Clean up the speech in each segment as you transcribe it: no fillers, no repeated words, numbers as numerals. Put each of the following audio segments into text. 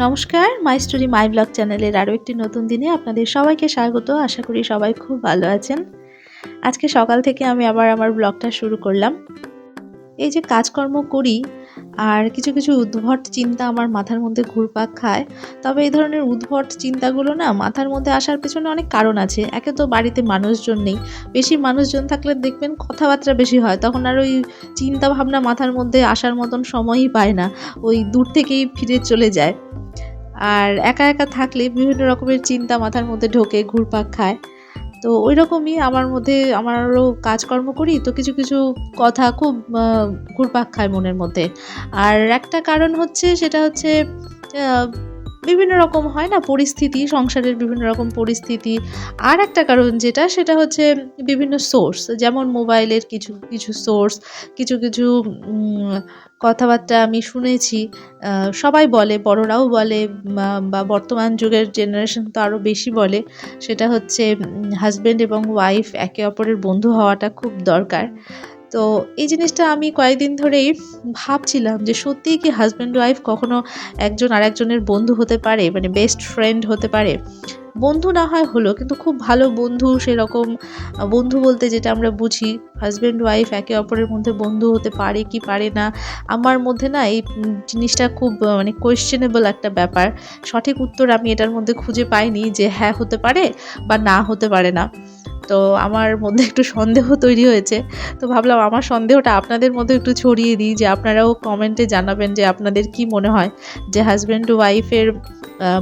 নমস্কার, my story my blog চ্যানেলের আরও একটি নতুন দিনে আপনাদের সবাইকে স্বাগত। আশা করি সবাই খুব ভালো আছেন। আজকে সকাল থেকে আমি আবার আমার ব্লগটা শুরু করলাম। এই যে কাজকর্ম করি আর কিছু কিছু উদ্ভট চিন্তা আমার মাথার মধ্যে ঘুরপাক খায়। তবে এই ধরনের উদ্ভট চিন্তাগুলো না মাথার মধ্যে আসার পেছনে অনেক কারণ আছে। একে তো বাড়িতে মানুষজন নেই, বেশি মানুষজন থাকলে দেখবেন কথাবার্তা বেশি হয়, তখন আর ওই চিন্তা ভাবনা মাথার মধ্যে আসার মতন সময়ই পায় না, ওই দূর থেকেই ফিরে চলে যায়। আর একা একা থাকলে বিভিন্ন রকমের চিন্তা মাথার মধ্যে ঢোকে, ঘুরপাক খায়। তো ওই রকমই আমার মধ্যে, আমারও কাজকর্ম করি তো কিছু কিছু কথা খুব ঘুরপাক খায় মনের মধ্যে। আর একটা কারণ হচ্ছে, সেটা হচ্ছে বিভিন্ন রকম হয় না পরিস্থিতি, সংসারের বিভিন্ন রকম পরিস্থিতি। আর একটা কারণ যেটা, সেটা হচ্ছে বিভিন্ন সোর্স, যেমন মোবাইলের কিছু কিছু সোর্স, কিছু কিছু কথাবার্তা আমি শুনেছি। সবাই বলে, বড়রাও বলে, বা বর্তমান যুগের জেনারেশন তো আরও বেশি বলে। সেটা হচ্ছে হাজব্যান্ড এবং ওয়াইফ একে অপরের বন্ধু হওয়াটা খুব দরকার। তো এই জিনিসটা আমি কয়েকদিন ধরেই ভাবছিলাম যে সত্যিই কি হাজব্যান্ড ওয়াইফ কখনো একজন আরেকজনের বন্ধু হতে পারে, মানে বেস্ট ফ্রেন্ড হতে পারে। বন্ধু না হয় হলো, কিন্তু খুব ভালো বন্ধু, সেরকম বন্ধু বলতে যেটা আমরা বুঝি, হাজব্যান্ড ওয়াইফ একে অপরের মধ্যে বন্ধু হতে পারে কি পারে না। আমার মধ্যে না এই জিনিসটা খুব মানে কোয়েশ্চেনেবল একটা ব্যাপার। সঠিক উত্তর আমি এটার মধ্যে খুঁজে পাইনি যে হ্যাঁ হতে পারে বা না হতে পারে না। তো আমার মধ্যে একটু সন্দেহ তৈরি হয়েছে। তো ভাবলাম আমার সন্দেহটা আপনাদের মধ্যে একটু ছড়িয়ে দিই, যে আপনারাও কমেন্টে জানাবেন যে আপনাদের কি মনে হয় যে হাজব্যান্ড ওয়াইফের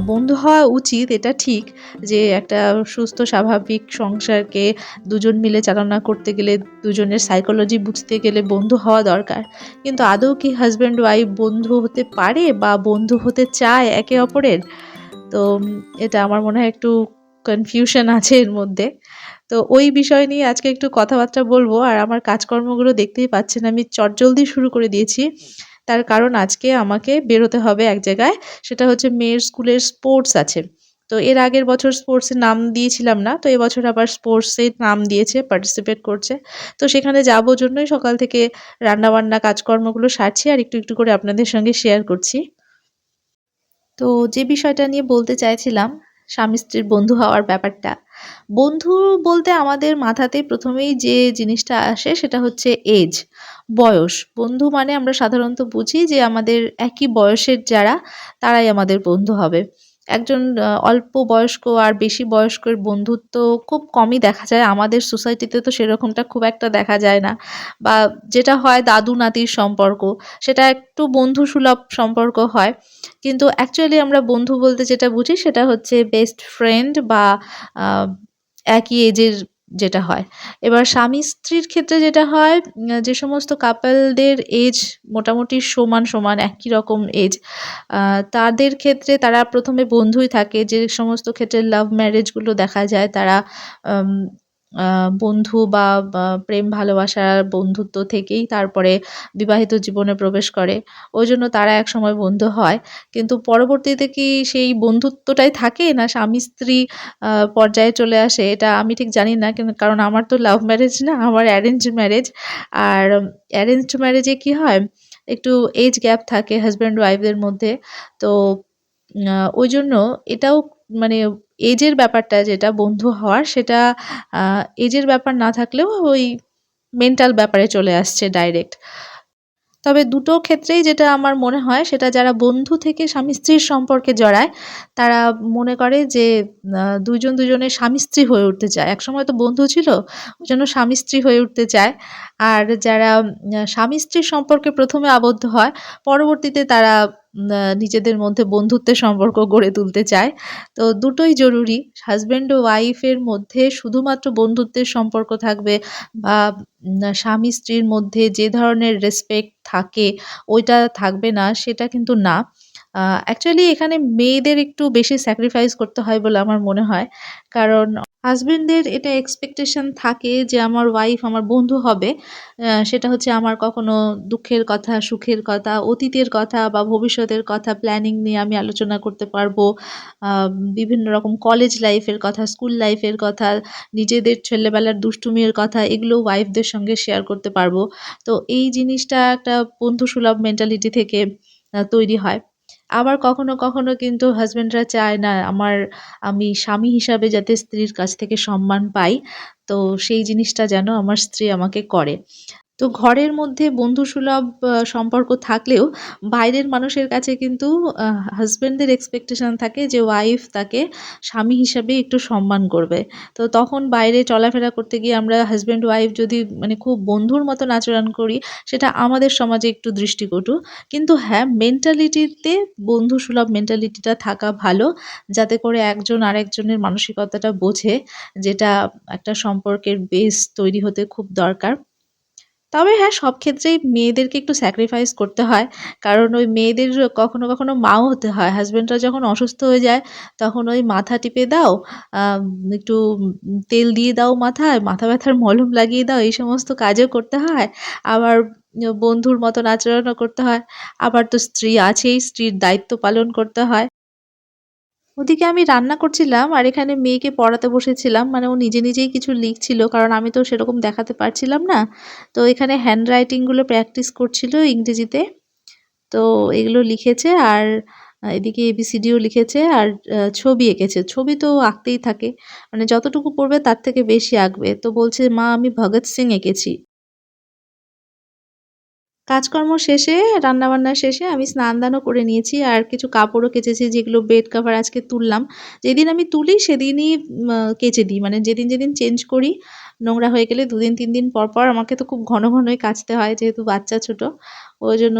বন্ধু হওয়া উচিত, এটা ঠিক যে একটা সুস্থ স্বাভাবিক সংসারকে দুজন মিলে চালনা করতে গেলে, দুজনের সাইকোলজি বুঝতে গেলে বন্ধু হওয়া দরকার। কিন্তু আদৌ কি হাজব্যান্ড ওয়াইফ বন্ধু হতে পারে বা বন্ধু হতে চায় একে অপরের? তো এটা আমার মনে হয় একটু কনফিউশন আছে এর মধ্যে। তো ওই বিষয় নিয়ে আজকে একটু কথাবার্তা বলবো। আর আমার কাজকর্মগুলো দেখতেই পাচ্ছেন আমি চটজলদি শুরু করে দিয়েছি। তার কারণ আজকে আমাকে বেরোতে হবে এক জায়গায়। সেটা হচ্ছে মেয়ের স্কুলের স্পোর্টস আছে। তো এর আগের বছর স্পোর্টসে নাম দিয়েছিলাম না। তো এবছর আবার স্পোর্টসে নাম দিয়েছে, পার্টিসিপেট করছে। তো সেখানে যাবো জন্যই সকাল থেকে রান্না-বান্না কাজকর্মগুলো সারছি আর একটু একটু করে আপনাদের সঙ্গে শেয়ার করছি। তো যে বিষয়টা নিয়ে বলতে চাইছিলাম, স্বামী-স্ত্রীর বন্ধু হওয়ার ব্যাপারটা। বন্ধু বলতে আমাদের মাথাতে ১ম এই যে জিনিসটা আসে সেটা হচ্ছে এজ, বয়স। বন্ধু মানে আমরা সাধারণত বুঝি যে আমাদের একই বয়সের যারা, তারাই আমাদের বন্ধু হবে। একজন অল্প বয়স্ক আর বেশি বয়স্কের বন্ধুত্ব খুব কমই দেখা যায়। আমাদের সোসাইটিতে তো সেরকমটা খুব একটা দেখা যায় না। বা যেটা হয় দাদু-নাতির সম্পর্ক, সেটা একটু বন্ধুসুলভ সম্পর্ক হয়। কিন্তু অ্যাকচুয়ালি আমরা বন্ধু বলতে যেটা বুঝি সেটা হচ্ছে বেস্ট ফ্রেন্ড বা আ একই এজের যেটা হয়। এবার স্বামী-স্ত্রীর ক্ষেত্রে যেটা হয়, যে সমস্ত কাপলদের এজ মোটামুটি সমান, সমান একই রকম এজ, আ তাদের ক্ষেত্রে তারা ১ম এ বন্ধুই থাকে। যে সমস্ত ক্ষেত্রে লাভ ম্যারেজ গুলো দেখা যায়, তারা আম আ বন্ধু বা প্রেম ভালোবাসার বন্ধুত্ব থেকেই তারপরে বিবাহিত জীবনে প্রবেশ করে। ওইজন্য তারা একসময় বন্ধু হয়। কিন্তু পরবর্তীতে কি সেই বন্ধুত্বটাই থাকে, না স্বামী-স্ত্রী পর্যায়ে চলে আসে, এটা আমি ঠিক জানি না। কারণ আমার তো লাভ ম্যারেজ না, আমার অ্যারেঞ্জ ম্যারেজ। আর অ্যারেঞ্জড ম্যারেজে কি হয়, একটু এজ গ্যাপ থাকে হাসব্যান্ড ওয়াইফদের মধ্যে। তো ওইজন্য এটাও মানে এজের ব্যাপারটা যেটা বন্ধু হওয়ার, সেটা আ এজের ব্যাপার না থাকলেও ওই মেন্টাল ব্যাপারে চলে আসছে ডাইরেক্ট। তবে দুটো ক্ষেত্রেই যেটা আমার মনে হয়, সেটা যারা বন্ধু থেকে স্বামী-স্ত্রীর সম্পর্কে জড়ায়, তারা মনে করে যে ২ জন দুজনের স্বামী-স্ত্রী হয়ে উঠতে চায়। একসময় তো বন্ধু ছিল, ওইজন্য স্বামী-স্ত্রী হয়ে উঠতে চায়। আর যারা স্বামী-স্ত্রীর সম্পর্কে ১ম এ আবদ্ধ হয়, পরবর্তীতে তারা নিজেদের মধ্যে বন্ধুত্বের সম্পর্ক গড়ে তুলতে চায়। তো দুটোই জরুরি। হাসব্যান্ড ও ওয়াইফ এর মধ্যে শুধুমাত্র বন্ধুত্বের সম্পর্ক থাকবে বা স্বামী-স্ত্রীর মধ্যে যে ধরনের রেসপেক্ট থাকে ওইটা থাকবে না, সেটা কিন্তু না। অ্যাকচুয়ালি এখানে মেয়েদের একটু বেশি স্যাক্রিফাইস করতে হয় বলে আমার মনে হয়। কারণ হাসব্যান্ডের এটা এক্সপেকটেশন থাকে যে আমার ওয়াইফ আমার বন্ধু হবে। সেটা হচ্ছে আমার কখনো দুঃখের কথা, সুখের কথা, অতীতের কথা বা ভবিষ্যতের কথা প্ল্যানিং নিয়ে আমি আলোচনা করতে পারবো। আ বিভিন্ন রকম কলেজ লাইফের কথা, স্কুল লাইফের কথা, নিজেদের ছেলেবেলার দুষ্টুমির কথা, এগুলো ওয়াইফদের সঙ্গে শেয়ার করতে পারবো। তো এই জিনিসটা একটা বন্ধুসুলভ মেন্টালিটি থেকে তৈরি হয়। আবার কখনো, কখনো কিন্তু হাসব্যান্ডরা চায় না আমি স্বামী হিসাবে যাতে স্ত্রীর কাছ থেকে সম্মান পাই। তো সেই জিনিসটা যেন আমার স্ত্রী আমাকে করে। তো ঘরের মধ্যে বন্ধুসুলভ সম্পর্ক থাকলেও বাইরের মানুষের কাছে কিন্তু আ হাসব্যান্ডের এক্সপেকটেশন থাকে যে ওয়াইফ তাকে স্বামী হিসাবে একটু সম্মান করবে। তো তখন বাইরে চলাফেরা করতে গিয়ে আমরা হাসব্যান্ড ওয়াইফ যদি মানে খুব বন্ধুর মতন আচরণ করি, সেটা আমাদের সমাজে একটু দৃষ্টিকটু। কিন্তু হ্যাঁ, মেন্টালিটিতে বন্ধুসুলভ মেন্টালিটিটা থাকা ভালো। যাতে করে একজন আরেকজনের মানসিকতাটা বোঝে, যেটা একটা সম্পর্কের বেস তৈরি হতে খুব দরকার। তবে হ্যাঁ, সব ক্ষেত্রেই মেয়েদেরকে একটু স্যাক্রিফাইস করতে হয়। কারণ ওই মেয়েদের কখনো, কখনো মাও হতে হয়। হাসব্যান্ডরা যখন অসুস্থ হয়ে যায়, তখন ওই মাথা টিপে দাও, একটু তেল দিয়ে দাও মাথায়, মাথা ব্যথার মলম লাগিয়ে দাও, এই সমস্ত কাজও করতে হয়। আবার বন্ধুর মতন আচরণও করতে হয়। আবার তো স্ত্রী আছেই, স্ত্রীর দায়িত্ব পালন করতে হয়। ওদিকে আমি রান্না করছিলাম আর এখানে মেয়েকে পড়াতে বসেছিলাম। মানে ও নিজে নিজেই কিছু লিখছিল, কারণ আমি তো সেরকম দেখাতে পারছিলাম না। তো এখানে হ্যান্ডরাইটিং গুলো প্র্যাকটিস করছিল ইংরেজিতে। তো এগুলো লিখেছে আর এদিকে এবিসিডিও লিখেছে আর ছবি এঁকেছে। ছবি তো আঁকতেই থাকে। মানে যতটুকু পড়বে তার থেকে বেশি আঁকবে। তো বলছে, মা আমি ভগৎ সিং এঁকেছি। কাজকর্ম শেষে, রান্নাবান্না শেষে আমি স্নান-দানও করে নিয়েছি আর কিছু কাপড়ও কেচেছি, যেগুলো বেড কভার আজকে তুললাম। যেদিন আমি তুলি সেদিনই কেচে দিই। মানে যেদিন, যেদিন চেঞ্জ করি, নোংরা হয়ে গেলে ২ দিন ৩ দিন পর, পর আমাকে তো খুব ঘন, ঘনই কাচতে হয় যেহেতু বাচ্চা ছোট। ওইজন্য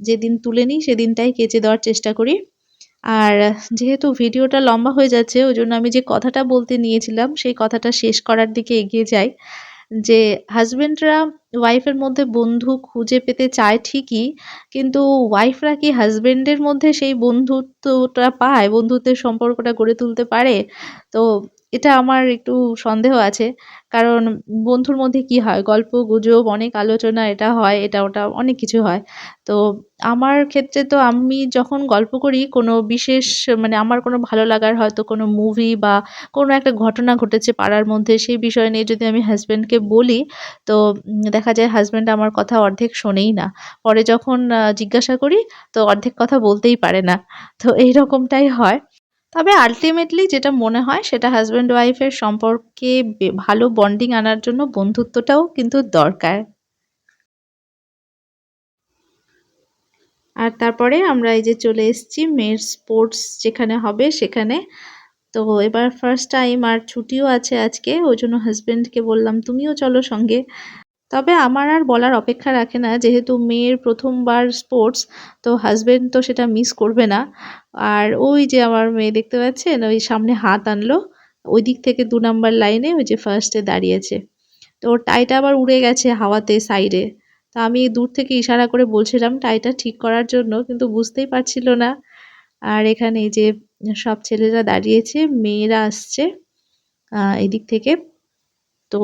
যেদিন তুলে নিই সেদিনটাই কেচে দেওয়ার চেষ্টা করি। আর যেহেতু ভিডিওটা লম্বা হয়ে যাচ্ছে, ওইজন্য আমি যে কথাটা বলতে নিয়েছিলাম সেই কথাটা শেষ করার দিকে এগিয়ে যাই। যে হাসব্যান্ডরা ওয়াইফের মধ্যে বন্ধু খুঁজে পেতে চায় ঠিকই, কিন্তু ওয়াইফরা কি হাসব্যান্ডের মধ্যে সেই বন্ধুত্বটা পায়? বন্ধুত্বের সম্পর্কটা গড়ে তুলতে পারে? তো এটা আমার একটু সন্দেহ আছে। কারণ বন্ধুর মধ্যে কি হয়? গল্প-গুজব, অনেক আলোচনা, এটা হয়, এটা ওটা অনেক কিছু হয়। তো আমার ক্ষেত্রে তো আমি যখন গল্প করি কোনো বিশেষ, মানে আমার কোনো ভালো লাগার হয়তো কোনো মুভি বা কোনো একটা ঘটনা ঘটেছে পাড়ার মধ্যে, সেই বিষয় নিয়ে যদি আমি হাসব্যান্ডকে বলি, তো দেখা যায় হাসব্যান্ড আমার কথা অর্ধেক শোনেই না। পরে যখন জিজ্ঞাসা করি, তো অর্ধেক কথা বলতেই পারে না। তো এইরকমটাই হয়। তবে আল্টিমেটলি যেটা মনে হয় সেটা হাসব্যান্ড ওয়াইফের সম্পর্কে ভালো বন্ডিং আনার জন্য বন্ধুত্বটাও কিন্তু দরকার। আর তারপরে আমরা এই যে চলে এসেছি মেয়ের স্পোর্টস যেখানে হবে সেখানে। তো এবার ফার্স্ট টাইম আর ছুটিও আছে আজকে, ওই জন্য হাজবেন্ডকে বললাম তুমিও চলো সঙ্গে। তবে আমার আর বলার অপেক্ষা রাখে না, যেহেতু মেয়ের প্রথমবার স্পোর্টস, তো হাজবেন্ড তো সেটা মিস করবে না। আর ওই যে আমার মেয়ে দেখতে পাচ্ছেন, ওই সামনে হাত আনলো, ওই দিক থেকে ২ নাম্বার লাইনে ওই যে ফার্স্টে দাঁড়িয়েছে। তো ওর টাইটা আবার উড়ে গেছে হাওয়াতে সাইডে। তো আমি দূর থেকে ইশারা করে বলছিলাম টাইটা ঠিক করার জন্য, কিন্তু বুঝতেই পারছিল না। আর এখানে এই যে সব ছেলেরা দাঁড়িয়েছে, মেয়েরা আসছে এদিক থেকে। তো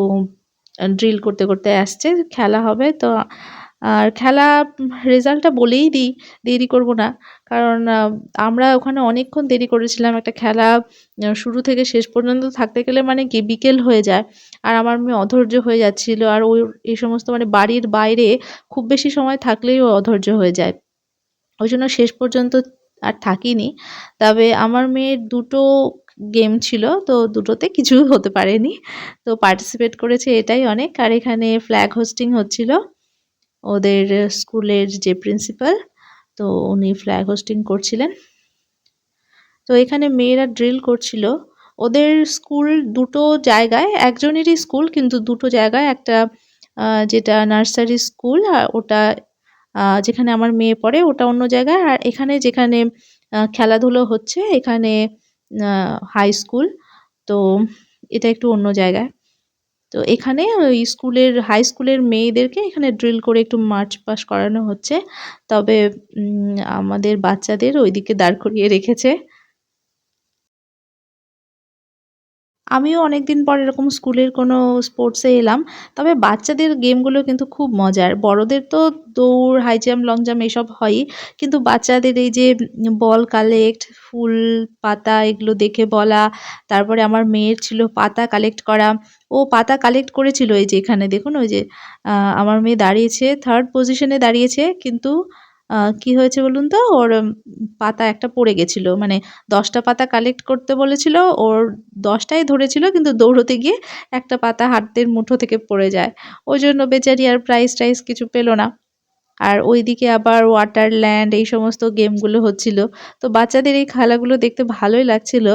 ড্রিল করতে, করতে আসছে। খেলা হবে তো। আর খেলা রেজাল্টটা বলেই দিই, দেরি করব না। কারণ আমরা ওখানে অনেকক্ষণ দেরি করেছিলাম। একটা খেলা শুরু থেকে শেষ পর্যন্ত থাকতে গেলে মানে কি বিকেল হয়ে যায়। আর আমার মেয়ে অধৈর্য হয়ে যাচ্ছিল। আর এই সমস্ত মানে বাড়ির বাইরে খুব বেশি সময় থাকলেই ও অধৈর্য হয়ে যায়। ওইজন্য শেষ পর্যন্ত আর থাকিনি। তবে আমার মেয়ের ২ টো গেম ছিল। তো ২ টোতে কিছু হতে পারেনি। তো পার্টিসিপেট করেছে এটাই অনেক। আর এখানে ফ্ল্যাগ হোস্টিং হচ্ছিল। ওদের স্কুলের যে প্রিন্সিপাল, তো উনি ফ্ল্যাগ হোস্টিং করছিলেন। তো এখানে মেয়েরা ড্রিল করছিল। ওদের স্কুল ২ টো জায়গায়, একজনেরই স্কুল কিন্তু ২ টো জায়গায়, একটা যেটা নার্সারি স্কুল আর ওটা যেখানে আমার মেয়ে পড়ে ওটা অন্য জায়গায়। আর এখানে যেখানে খেলাধুলো হচ্ছে এখানে হাই স্কুল। তো এটা একটু অন্য জায়গায়। তো এখানে ওই হাই স্কুলের মেয়েদেরকে এখানে ড্রিল করে একটু মার্চ পাস করানো হচ্ছে। তবে আমাদের বাচ্চাদের ওইদিকে দাঁড় করিয়ে রেখেছে। আমিও অনেকদিন পর এরকম স্কুলের কোনো স্পোর্টসে এলাম। তবে বাচ্চাদের গেমগুলো কিন্তু খুব মজার। বড়দের তো দৌড়, হাই জাম্প, লং জাম্প এসব হয়ই। কিন্তু বাচ্চাদের এই যে বল কালেক্ট, ফুল পাতা এগুলো দেখে বলা, তারপরে আমার মেয়ের ছিল পাতা কালেক্ট করা। ও পাতা কালেক্ট করেছিল, এই যে এখানে দেখুন ওই যে আ আমার মেয়ে দাঁড়িয়েছে, 3rd পজিশনে দাঁড়িয়েছে, কিন্তু কি হয়েছে বলুন তো? ওর পাতা একটা পড়ে গেছিল। মানে ১০ টা পাতা কালেক্ট করতে বলেছিল। ওর ১০ টাই ধরেছিল কিন্তু দৌড়তে গিয়ে একটা পাতা হাতের মুঠো থেকে পড়ে যায়। ওইজন্য বেচারি আর প্রাইজ-টাইজ কিছু পেল না। আর ওইদিকে আবার ওয়াটারল্যান্ড এই সমস্ত গেমগুলো হচ্ছিল। তো বাচ্চাদের এই খেলাগুলো দেখতে ভালোই লাগছিল।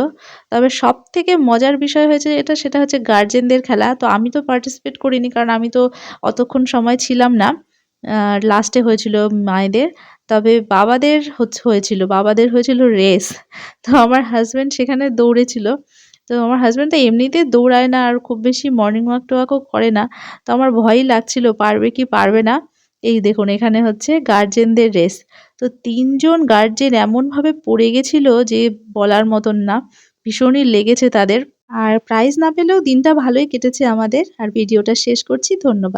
তবে সবথেকে মজার বিষয় হয়েছে সেটা হচ্ছে গার্জেনদের খেলা। তো আমি তো পার্টিসিপেট করিনি কারণ আমি তো অতক্ষণ সময় ছিলাম না। লাস্টে হয়েছিল মায়েদের। তবে বাবাদের হয়েছিল। বাবাদের হয়েছিল রেস। তো আমার হাসব্যান্ড সেখানে দৌড়েছিল। তো আমার হাসব্যান্ড তো এমনিতেই দৌড়ায় না আর খুব বেশি মর্নিং ওয়াক-টোয়াকও করে না। তো আমার ভয়ই লাগছিল পারবে কি পারবে না। এই দেখুন এখানে হচ্ছে গার্জেনদের রেস। তো ৩ জন গার্জেন এমনভাবে পড়ে গেছিল যে বলার মতন না। ভীষণই লেগেছে তাদের। আর প্রাইজ না পেলেও দিনটা ভালোই কেটেছে আমাদের। আর ভিডিওটা শেষ করছি। ধন্যবাদ।